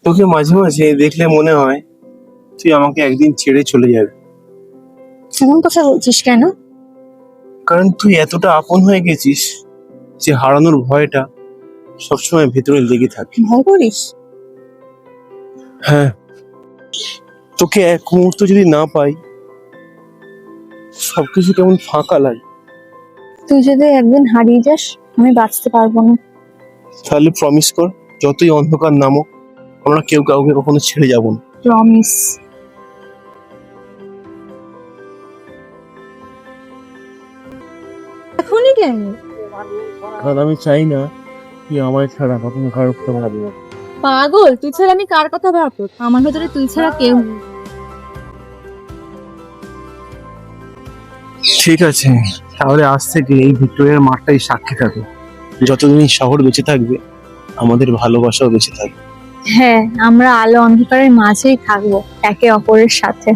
তোকে মাঝে মাঝে দেখলে মনে হয় তুই আমাকে একদিন ছেড়ে চলে যাবে। এমন কথা বলছিস কেন? কারণ তুই এতটা আপন হয়ে গেছিস যে হারানোর ভয়টা সবসময় ভেতরে লেগে থাকে। ভয় করিস? হ্যাঁ, তোকে এক মুহূর্ত যদি না পাই সবকিছু কেমন ফাঁকা লাগে। তুই যদি একদিন হারিয়ে যাস আমি বাঁচতে পারবো না। তাহলে প্রমিস কর, যতই অন্ধকার নামুক আমরা কেউ কাউকে কখনো ছেড়ে যাব না। প্রমিস। এখনই কেন? কারণ আমি চাই না তুই আমার ছাড়া কখনো কারোর কথা ভাবি না। পাগল, তুই ছাড়া আমি কার কথা ভাববো? আমার ভেতরে তুই ছাড়া কেউ নেই। ঠিক আছে, তাহলে আজ থেকে এই ভিক্টোরিয়ার মাঠটাই সাক্ষী থাকে। যতদিন এই শহর বেঁচে থাকবে আমাদের ভালোবাসাও বেঁচে থাকবে। হ্যাঁ, আমরা আলো অন্ধকারের মাঝেই থাকবো একে অপরের সাথে।